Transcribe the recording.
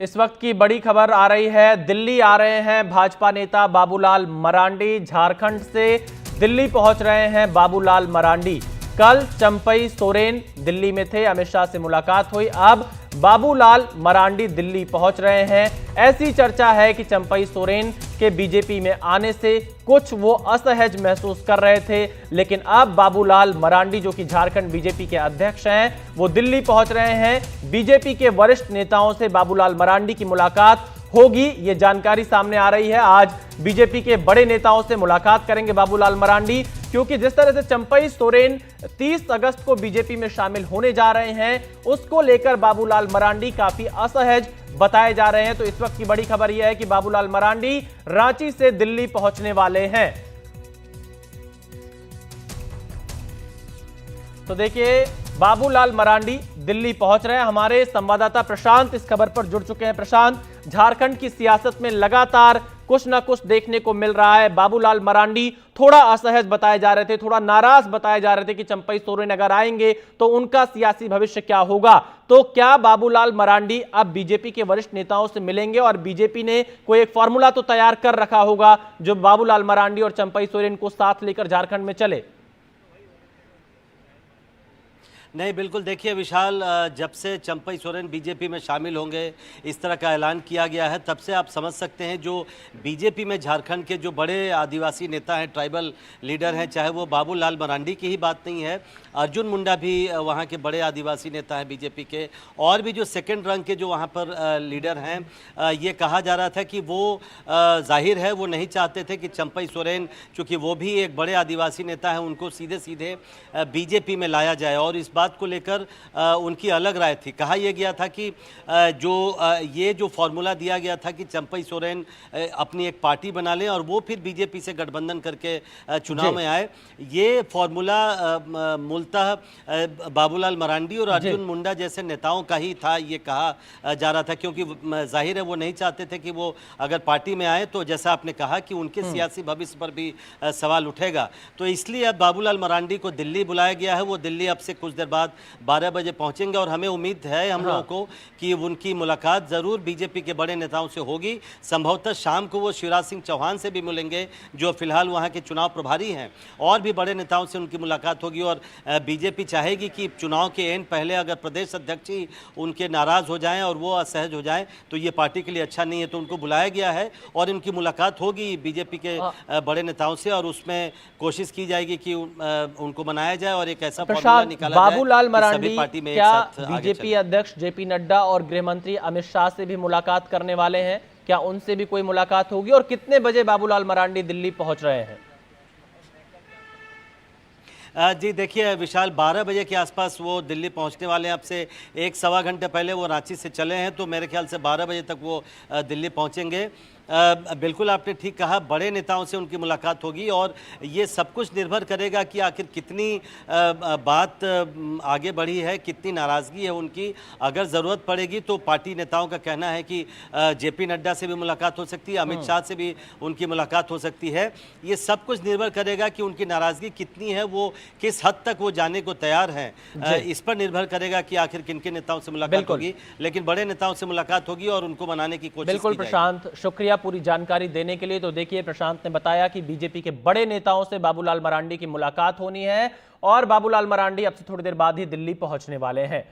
इस वक्त की बड़ी खबर आ रही है। दिल्ली आ रहे हैं भाजपा नेता बाबूलाल मरांडी। झारखंड से दिल्ली पहुंच रहे हैं बाबूलाल मरांडी। कल चंपई सोरेन दिल्ली में थे, अमित शाह से मुलाकात हुई। अब बाबूलाल मरांडी दिल्ली पहुंच रहे हैं। ऐसी चर्चा है कि चंपई सोरेन के बीजेपी में आने से कुछ वो असहज महसूस कर रहे थे, लेकिन अब बाबूलाल मरांडी जो कि झारखंड बीजेपी के अध्यक्ष हैं, वो दिल्ली पहुंच रहे हैं। बीजेपी के वरिष्ठ नेताओं से बाबूलाल मरांडी की मुलाकात होगी, ये जानकारी सामने आ रही है। आज बीजेपी के बड़े नेताओं से मुलाकात करेंगे बाबूलाल मरांडी, क्योंकि जिस तरह से चंपई सोरेन 30 अगस्त को बीजेपी में शामिल होने जा रहे हैं, उसको लेकर बाबूलाल मरांडी काफी असहज बताए जा रहे हैं। तो इस वक्त की बड़ी खबर यह है कि बाबूलाल मरांडी रांची से दिल्ली पहुंचने वाले हैं। तो देखिए, बाबूलाल मरांडी दिल्ली पहुंच रहे हैं। हमारे संवाददाता प्रशांत इस खबर पर जुड़ चुके हैं। प्रशांत, झारखंड की सियासत में लगातार कुछ ना कुछ देखने को मिल रहा है। बाबूलाल मरांडी थोड़ा असहज बताए जा रहे थे, थोड़ा नाराज बताए जा रहे थे कि चंपई सोरेन अगर आएंगे तो उनका सियासी भविष्य क्या होगा। तो क्या बाबूलाल मरांडी अब बीजेपी के वरिष्ठ नेताओं से मिलेंगे और बीजेपी ने कोई एक फॉर्मूला तो तैयार कर रखा होगा जो बाबूलाल मरांडी और चंपई सोरेन को साथ लेकर झारखंड में चले? नहीं, बिल्कुल। देखिए विशाल, जब से चंपई सोरेन बीजेपी में शामिल होंगे, इस तरह का ऐलान किया गया है, तब से आप समझ सकते हैं जो बीजेपी में झारखंड के जो बड़े आदिवासी नेता हैं, ट्राइबल लीडर हैं, चाहे वो बाबूलाल मरांडी की ही बात नहीं है, अर्जुन मुंडा भी वहाँ के बड़े आदिवासी नेता हैं बीजेपी के, और भी जो सेकेंड रंग के जो वहाँ पर लीडर हैं, ये कहा जा रहा था कि वो जाहिर है वो नहीं चाहते थे कि चंपई सोरेन, चूँकि वो भी एक बड़े आदिवासी नेता हैं, उनको सीधे सीधे बीजेपी में लाया जाए। और इस बात को लेकर उनकी अलग राय थी। कहा यह गया था कि ये जो फॉर्मूला दिया गया था कि चंपई सोरेन अपनी एक पार्टी बना लें और वो फिर बीजेपी से गठबंधन करके चुनाव में आए, ये फॉर्मूला मूलतः बाबूलाल मरांडी और अर्जुन मुंडा जैसे नेताओं का ही था, ये कहा जा रहा था, क्योंकि जाहिर है वो नहीं चाहते थे कि वो अगर पार्टी में आए तो जैसा आपने कहा कि उनके सियासी भविष्य पर भी सवाल उठेगा। तो इसलिए अब बाबूलाल मरांडी को दिल्ली बुलाया गया है। वो दिल्ली अब से कुछ देर बाद 12 बजे पहुंचेंगे और हमें उम्मीद है हम लोगों को कि उनकी मुलाकात जरूर बीजेपी के बड़े नेताओं से होगी। संभवतः शाम को वो शिवराज सिंह चौहान से भी मिलेंगे, जो फिलहाल वहां के चुनाव प्रभारी हैं, और भी बड़े नेताओं से उनकी मुलाकात होगी। और बीजेपी चाहेगी कि चुनाव के एंड पहले अगर प्रदेश अध्यक्ष ही उनके नाराज हो जाएं और वो असहज हो जाएं तो ये पार्टी के लिए अच्छा नहीं है। तो उनको बुलाया गया है और इनकी मुलाकात होगी बीजेपी के बड़े नेताओं से, और उसमें कोशिश की जाएगी कि उनको मनाया जाए और एक ऐसा फॉर्मूला निकाला जाए। बाबूलाल मरांडी क्या बीजेपी अध्यक्ष जेपी नड्डा और गृह मंत्री अमित शाह से भी मुलाकात करने वाले हैं? क्या उनसे भी कोई मुलाकात होगी? और कितने बजे बाबूलाल मरांडी दिल्ली पहुंच रहे हैं? जी देखिए विशाल, 12 बजे के आसपास वो दिल्ली पहुंचने वाले हैं। अब से 1-1.25 घंटे पहले वो रांची से चले हैं, तो मेरे ख्याल से 12 बजे तक वो दिल्ली पहुंचेंगे। बिल्कुल आपने ठीक कहा, बड़े नेताओं से उनकी मुलाकात होगी और ये सब कुछ निर्भर करेगा कि आखिर कितनी बात आगे बढ़ी है, कितनी नाराज़गी है उनकी। अगर ज़रूरत पड़ेगी तो पार्टी नेताओं का कहना है कि जेपी नड्डा से भी मुलाकात हो सकती है, अमित शाह से भी उनकी मुलाकात हो सकती है। ये सब कुछ निर्भर करेगा कि उनकी नाराज़गी कितनी है, वो किस हद तक वो जाने को तैयार हैं। इस पर निर्भर करेगा कि आखिर किन के नेताओं से मुलाकात होगी, लेकिन बड़े नेताओं से मुलाकात होगी और उनको मनाने की कोशिश। बिल्कुल प्रशांत, शुक्रिया पूरी जानकारी देने के लिए। तो देखिए, प्रशांत ने बताया कि बीजेपी के बड़े नेताओं से बाबूलाल मरांडी की मुलाकात होनी है और बाबूलाल मरांडी अब से थोड़ी देर बाद ही दिल्ली पहुंचने वाले हैं।